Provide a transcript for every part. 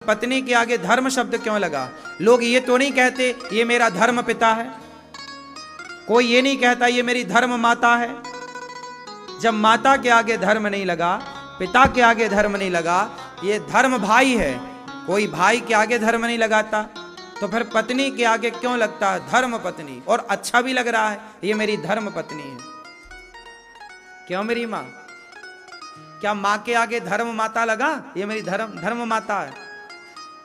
पत्नी के आगे धर्म शब्द क्यों लगा? लोग ये तो नहीं कहते ये मेरा धर्म पिता है, कोई ये नहीं कहता ये मेरी धर्म माता है। जब माता के आगे धर्म नहीं लगा, पिता के आगे धर्म नहीं लगा, ये धर्म भाई है, कोई भाई के आगे धर्म नहीं लगाता, तो फिर पत्नी के आगे क्यों लगता है धर्म पत्नी? और अच्छा भी लग रहा है ये मेरी धर्म पत्नी है। क्यों मेरी माँ? क्या माँ के आगे धर्म माता लगा? ये मेरी धर्म माता है।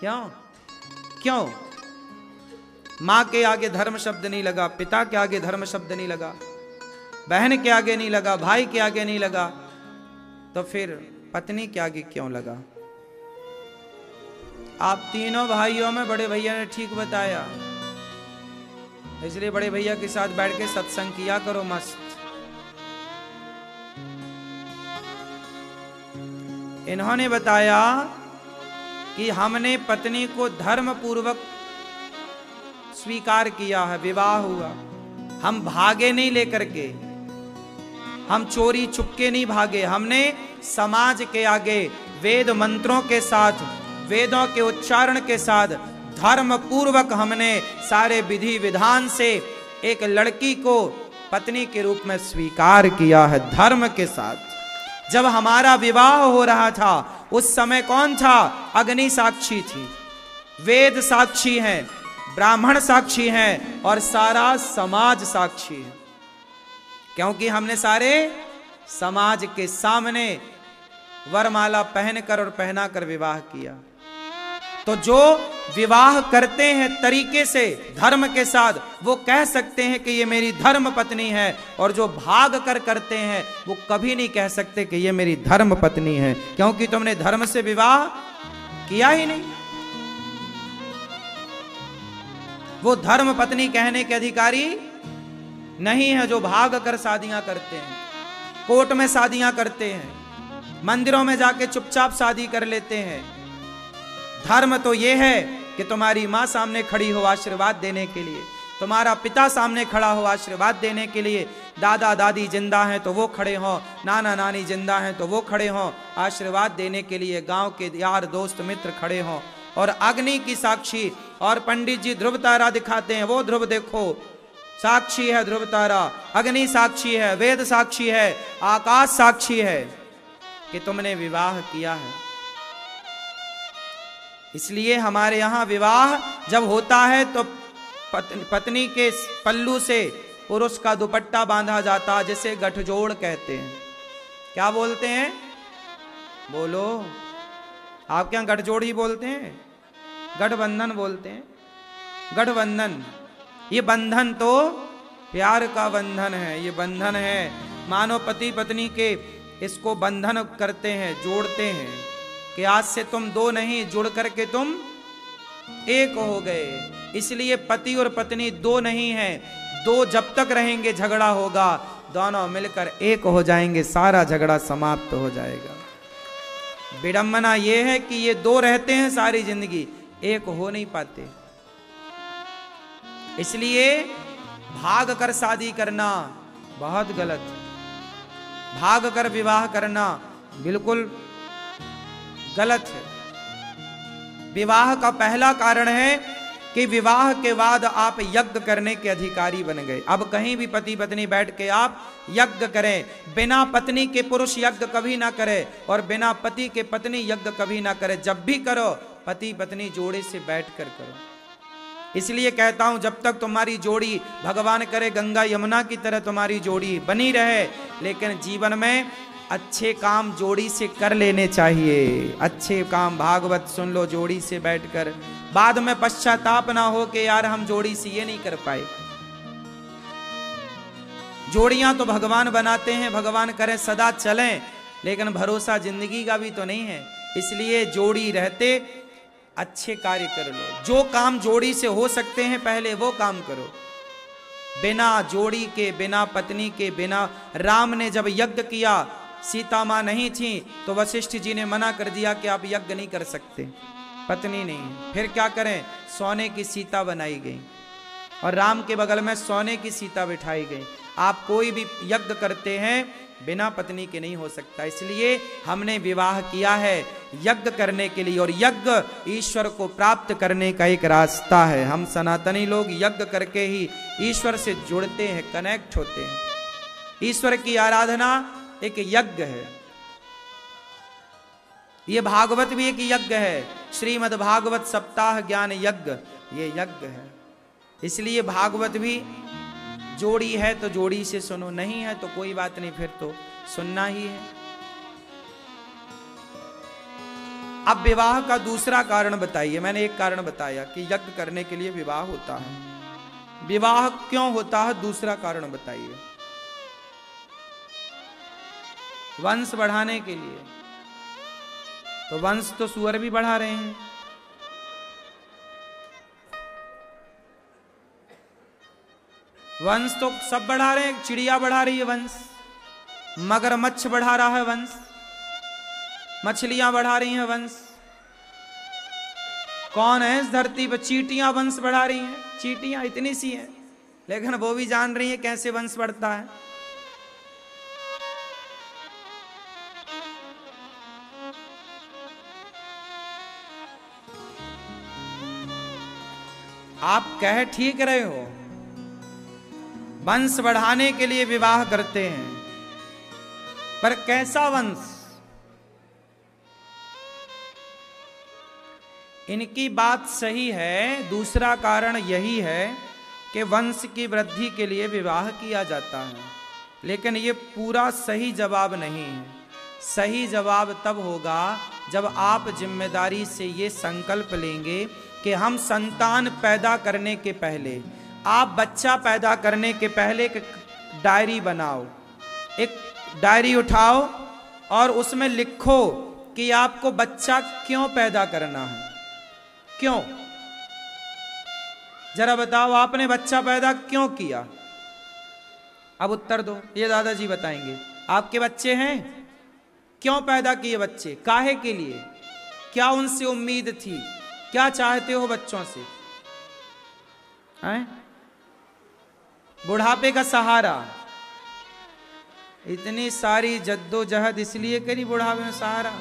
क्यों? क्यों माँ के आगे धर्म शब्द नहीं लगा, पिता के आगे धर्म शब्द नहीं लगा, बहन के आगे नहीं लगा, भाई के आगे नहीं लगा, तो फिर पत्नी के आगे क्यों लगा? आप तीनों भाइयों में बड़े भैया ने ठीक बताया, इसलिए बड़े भैया के साथ बैठ के सत्संग किया करो मस्त। इन्होंने बताया कि हमने पत्नी को धर्म पूर्वक स्वीकार किया है, विवाह हुआ, हम भागे नहीं लेकर के, हम चोरी चुपके नहीं भागे, हमने समाज के आगे वेद मंत्रों के साथ, वेदों के उच्चारण के साथ धर्म पूर्वक हमने सारे विधि विधान से एक लड़की को पत्नी के रूप में स्वीकार किया है, धर्म के साथ। जब हमारा विवाह हो रहा था उस समय कौन था? अग्नि साक्षी थी, वेद साक्षी हैं, ब्राह्मण साक्षी हैं और सारा समाज साक्षी है, क्योंकि हमने सारे समाज के सामने वरमाला पहनकर और पहनाकर विवाह किया। तो जो विवाह करते हैं तरीके से धर्म के साथ, वो कह सकते हैं कि ये मेरी धर्म पत्नी है, और जो भाग कर करते हैं वो कभी नहीं कह सकते कि ये मेरी धर्म पत्नी है, क्योंकि तुमने धर्म से विवाह किया ही नहीं। वो धर्म पत्नी कहने के अधिकारी नहीं है जो भाग कर शादियां करते हैं, कोर्ट में शादियां करते हैं, मंदिरों में जाके चुपचाप शादी कर लेते हैं। धर्म तो ये है कि तुम्हारी माँ सामने खड़ी हो आशीर्वाद देने के लिए, तुम्हारा पिता सामने खड़ा हो आशीर्वाद देने के लिए, दादा दादी जिंदा हैं तो वो खड़े हों, नाना नानी जिंदा हैं तो वो खड़े हों आशीर्वाद देने के लिए, गांव के यार दोस्त मित्र खड़े हों। और अग्नि की साक्षी, और पंडित जी ध्रुव तारा दिखाते हैं, वो ध्रुव देखो साक्षी है, ध्रुव तारा, अग्नि साक्षी है, वेद साक्षी है, आकाश साक्षी है कि तुमने विवाह किया है। इसलिए हमारे यहां विवाह जब होता है तो पत्नी के पल्लू से पुरुष का दुपट्टा बांधा जाता, जिसे गठजोड़ कहते हैं। क्या बोलते हैं? बोलो, आप क्या गठजोड़ ही बोलते हैं? गठबंधन बोलते हैं। गठबंधन, ये बंधन तो प्यार का बंधन है, ये बंधन है, मानो पति पत्नी के इसको बंधन करते हैं, जोड़ते हैं कि आज से तुम दो नहीं, जुड़ करके तुम एक हो गए। इसलिए पति और पत्नी दो नहीं हैं, दो जब तक रहेंगे झगड़ा होगा, दोनों मिलकर एक हो जाएंगे, सारा झगड़ा समाप्त हो जाएगा। विडंबना यह है कि ये दो रहते हैं सारी जिंदगी, एक हो नहीं पाते। इसलिए भाग कर शादी करना बहुत गलत, भाग कर विवाह करना बिल्कुल गलत है। विवाह का पहला कारण है कि विवाह के बाद आप यज्ञ करने के अधिकारी बन गए। अब कहीं भी पति पत्नी बैठ के आप यज्ञ करें, बिना पत्नी के पुरुष यज्ञ कभी ना करे और बिना पति के पत्नी यज्ञ कभी ना करे। जब भी करो पति पत्नी जोड़े से बैठ कर करो। इसलिए कहता हूं जब तक तुम्हारी जोड़ी, भगवान करे गंगा यमुना की तरह तुम्हारी जोड़ी बनी रहे, लेकिन जीवन में अच्छे काम जोड़ी से कर लेने चाहिए। अच्छे काम भागवत सुन लो जोड़ी से बैठकर, बाद में पश्चाताप ना हो कि यार हम जोड़ी से ये नहीं कर पाए। जोड़ियां तो भगवान बनाते हैं, भगवान करे सदा चलें, लेकिन भरोसा जिंदगी का भी तो नहीं है। इसलिए जोड़ी रहते अच्छे कार्य कर लो। जो काम जोड़ी से हो सकते हैं पहले वो काम करो। बिना जोड़ी के, बिना पत्नी के, बिना, राम ने जब यज्ञ किया, सीता मां नहीं थी तो वशिष्ठ जी ने मना कर दिया कि आप यज्ञ नहीं कर सकते, पत्नी नहीं। फिर क्या करें? सोने की सीता बनाई गई और राम के बगल में सोने की सीता बिठाई गई। आप कोई भी यज्ञ करते हैं बिना पत्नी के नहीं हो सकता। इसलिए हमने विवाह किया है यज्ञ करने के लिए, और यज्ञ ईश्वर को प्राप्त करने का एक रास्ता है। हम सनातनी लोग यज्ञ करके ही ईश्वर से जुड़ते हैं, कनेक्ट होते हैं। ईश्वर की आराधना एक यज्ञ है। ये भागवत भी एक यज्ञ है, श्रीमद् भागवत सप्ताह ज्ञान यज्ञ, ये यज्ञ है। इसलिए भागवत भी जोड़ी है तो जोड़ी से सुनो, नहीं है तो कोई बात नहीं, फिर तो सुनना ही है। अब विवाह का दूसरा कारण बताइए। मैंने एक कारण बताया कि यज्ञ करने के लिए विवाह होता है। विवाह क्यों होता है, दूसरा कारण बताइए। वंश बढ़ाने के लिए। तो वंश तो सुअर भी बढ़ा रहे हैं। वंश तो सब बढ़ा रहे हैं, चिड़िया बढ़ा रही है वंश, मगरमच्छ बढ़ा रहा है वंश, मछलियां बढ़ा रही हैं वंश। कौन है इस धरती पर? चींटियां वंश बढ़ा रही हैं। चींटियां इतनी सी हैं, लेकिन वो भी जान रही हैं कैसे वंश बढ़ता है। आप कह ठीक रहे हो, वंश बढ़ाने के लिए विवाह करते हैं, पर कैसा वंश? इनकी बात सही है। दूसरा कारण यही है कि वंश की वृद्धि के लिए विवाह किया जाता है, लेकिन ये पूरा सही जवाब नहीं है। सही जवाब तब होगा जब आप जिम्मेदारी से ये संकल्प लेंगे कि हम संतान पैदा करने के पहले, आप बच्चा पैदा करने के पहले एक डायरी बनाओ, एक डायरी उठाओ और उसमें लिखो कि आपको बच्चा क्यों पैदा करना है। क्यों? जरा बताओ, आपने बच्चा पैदा क्यों किया? अब उत्तर दो, ये दादाजी बताएंगे। आपके बच्चे हैं, क्यों पैदा किए बच्चे? काहे के लिए? क्या उनसे उम्मीद थी? क्या चाहते हो बच्चों से? हैं? बुढ़ापे का सहारा, इतनी सारी जद्दोजहद इसलिए करी बुढ़ापे में सहारा।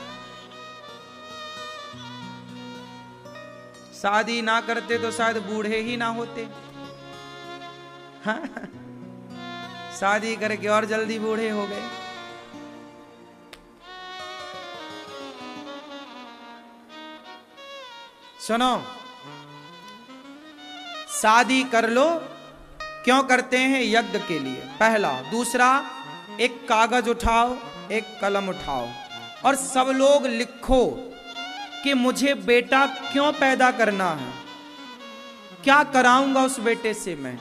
शादी ना करते तो शायद बूढ़े ही ना होते। हाँ? शादी करके और जल्दी बूढ़े हो गए। सुनो, शादी कर लो, क्यों करते हैं? यज्ञ के लिए, पहला। दूसरा, एक कागज उठाओ, एक कलम उठाओ और सब लोग लिखो कि मुझे बेटा क्यों पैदा करना है, क्या कराऊंगा उस बेटे से मैं।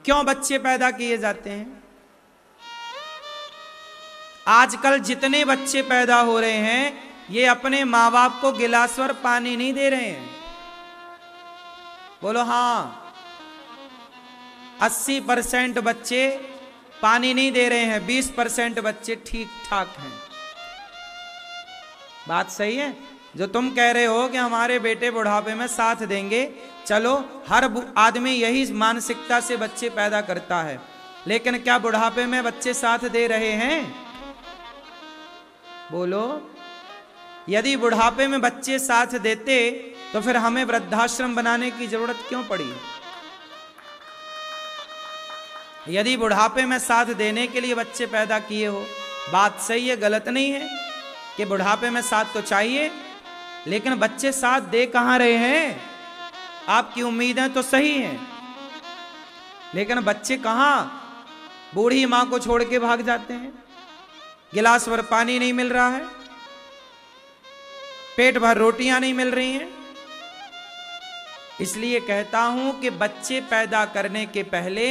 क्यों बच्चे पैदा किए जाते हैं? आजकल जितने बच्चे पैदा हो रहे हैं, ये अपने माँ बाप को गिलास भर पानी नहीं दे रहे हैं। बोलो हाँ। 80% बच्चे पानी नहीं दे रहे हैं, 20% बच्चे ठीक ठाक हैं। बात सही है? जो तुम कह रहे हो कि हमारे बेटे बुढ़ापे में साथ देंगे, चलो, हर आदमी यही मानसिकता से बच्चे पैदा करता है, लेकिन क्या बुढ़ापे में बच्चे साथ दे रहे हैं? बोलो। यदि बुढ़ापे में बच्चे साथ देते तो फिर हमें वृद्धाश्रम बनाने की जरूरत क्यों पड़ी? यदि बुढ़ापे में साथ देने के लिए बच्चे पैदा किए हो, बात सही है, गलत नहीं है कि बुढ़ापे में साथ तो चाहिए, लेकिन बच्चे साथ दे कहां रहे हैं? आपकी उम्मीदें तो सही हैं, लेकिन बच्चे कहां? बूढ़ी मां को छोड़ के भाग जाते हैं, गिलास भर पानी नहीं मिल रहा है, पेट भर रोटियां नहीं मिल रही हैं। इसलिए कहता हूं कि बच्चे पैदा करने के पहले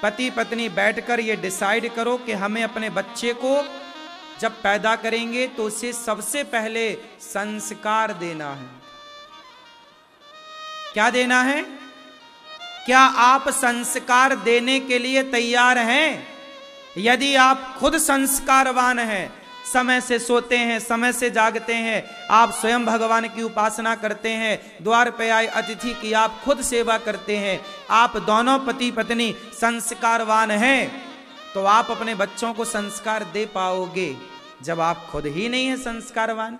पति पत्नी बैठकर ये डिसाइड करो कि हमें अपने बच्चे को जब पैदा करेंगे तो उसे सबसे पहले संस्कार देना है। क्या देना है? क्या आप संस्कार देने के लिए तैयार हैं? यदि आप खुद संस्कारवान हैं, समय से सोते हैं, समय से जागते हैं, आप स्वयं भगवान की उपासना करते हैं, द्वार पे आए अतिथि की आप खुद सेवा करते हैं, आप दोनों पति पत्नी संस्कारवान हैं, तो आप अपने बच्चों को संस्कार दे पाओगे। जब आप खुद ही नहीं है संस्कारवान,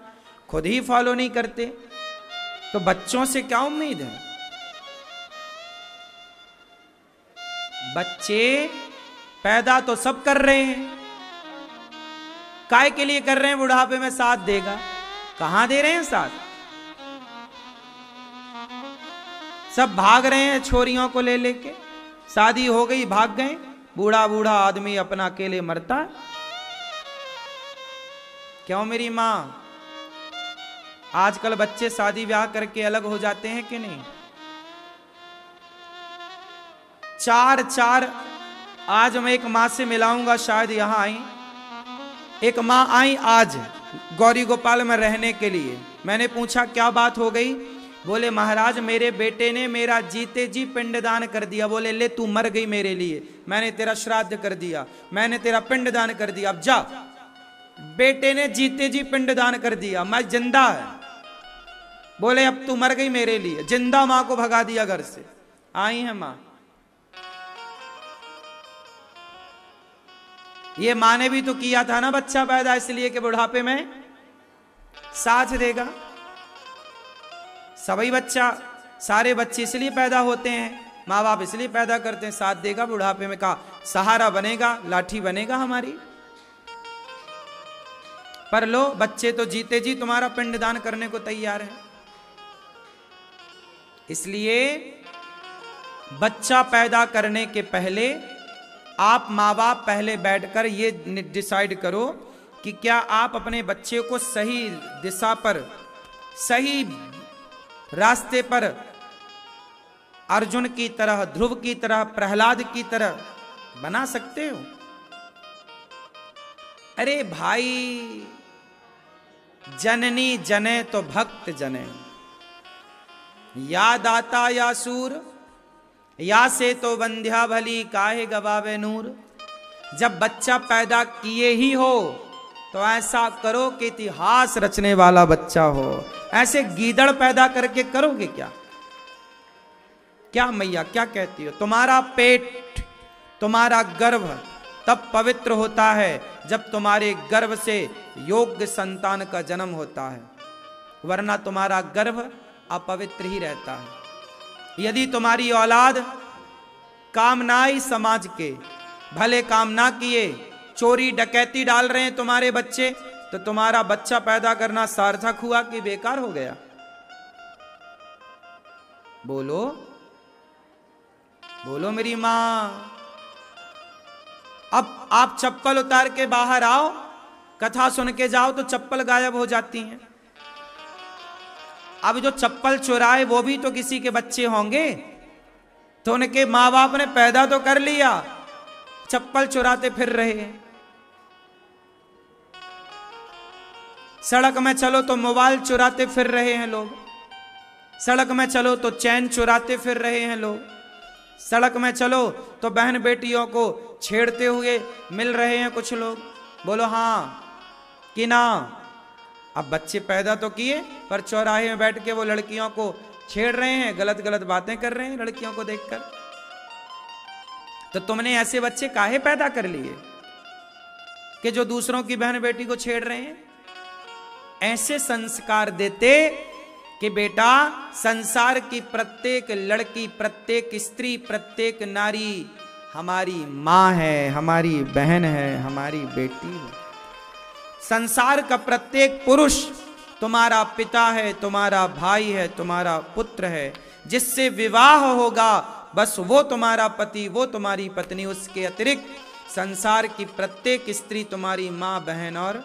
खुद ही फॉलो नहीं करते, तो बच्चों से क्या उम्मीद है? बच्चे पैदा तो सब कर रहे हैं, काय के लिए कर रहे हैं? बुढ़ापे में साथ देगा। कहां दे रहे हैं साथ? सब भाग रहे हैं छोरियों को ले लेके, शादी हो गई भाग गए, बूढ़ा बूढ़ा आदमी अपना अकेले मरता है। क्यों मेरी मां? आजकल बच्चे शादी ब्याह करके अलग हो जाते हैं कि नहीं? चार आज मैं एक माँ से मिलाऊंगा, शायद यहां आई एक माँ आई आज गौरी गोपाल में रहने के लिए। मैंने पूछा क्या बात हो गई? बोले महाराज मेरे बेटे ने मेरा जीते जी पिंडदान कर दिया। बोले ले तू मर गई मेरे लिए, मैंने तेरा श्राद्ध कर दिया, मैंने तेरा पिंडदान कर दिया, अब जा। बेटे ने जीते जी पिंडदान कर दिया, मैं जिंदा है। बोले अब तू मर गई मेरे लिए, जिंदा माँ को भगा दिया घर से। आई है माँ। ये माँ ने भी तो किया था ना बच्चा पैदा, इसलिए कि बुढ़ापे में साथ देगा। सभी बच्चा, सारे बच्चे इसलिए पैदा होते हैं, माँ बाप इसलिए पैदा करते हैं, साथ देगा बुढ़ापे में, का सहारा बनेगा, लाठी बनेगा हमारी। पर लो बच्चे तो जीते जी तुम्हारा पिंडदान करने को तैयार है। इसलिए बच्चा पैदा करने के पहले आप माँ बाप पहले बैठकर ये डिसाइड करो कि क्या आप अपने बच्चे को सही दिशा पर, सही रास्ते पर, अर्जुन की तरह, ध्रुव की तरह, प्रहलाद की तरह बना सकते हो। अरे भाई, जननी जने तो भक्त जने, या दाता या सूर, या से तो बंध्या भली काहे गवावे नूर। जब बच्चा पैदा किए ही हो तो ऐसा करो कि इतिहास रचने वाला बच्चा हो। ऐसे गीदड़ पैदा करके करोगे क्या? क्या मैया क्या कहती हो? तुम्हारा पेट, तुम्हारा गर्भ तब पवित्र होता है जब तुम्हारे गर्भ से योग्य संतान का जन्म होता है, वरना तुम्हारा गर्भ अपवित्र ही रहता है। यदि तुम्हारी औलाद कामनाई समाज के, भले काम ना किए, चोरी डकैती डाल रहे हैं तुम्हारे बच्चे, तो तुम्हारा बच्चा पैदा करना सार्थक हुआ कि बेकार हो गया? बोलो बोलो मेरी मां। अब आप चप्पल उतार के बाहर आओ, कथा सुन के जाओ तो चप्पल गायब हो जाती हैं। अब जो चप्पल चुराए वो भी तो किसी के बच्चे होंगे, तो उनके माँ बाप ने पैदा तो कर लिया, चप्पल चुराते फिर रहे हैं। सड़क में चलो तो मोबाइल चुराते फिर रहे हैं लोग, सड़क में चलो तो चैन चुराते फिर रहे हैं लोग, सड़क में चलो तो बहन बेटियों को छेड़ते हुए मिल रहे हैं कुछ लोग। बोलो हाँ कि ना? अब बच्चे पैदा तो किए, पर चौराहे में बैठ के वो लड़कियों को छेड़ रहे हैं, गलत गलत बातें कर रहे हैं लड़कियों को देखकर। तो तुमने ऐसे बच्चे काहे पैदा कर लिए कि जो दूसरों की बहन बेटी को छेड़ रहे हैं? ऐसे संस्कार देते कि बेटा, संसार की प्रत्येक लड़की, प्रत्येक स्त्री, प्रत्येक नारी हमारी माँ है, हमारी बहन है, हमारी बेटी है। संसार का प्रत्येक पुरुष तुम्हारा पिता है, तुम्हारा भाई है, तुम्हारा पुत्र है। जिससे विवाह होगा बस वो तुम्हारा पति, वो तुम्हारी पत्नी। उसके अतिरिक्त संसार की प्रत्येक स्त्री तुम्हारी माँ, बहन और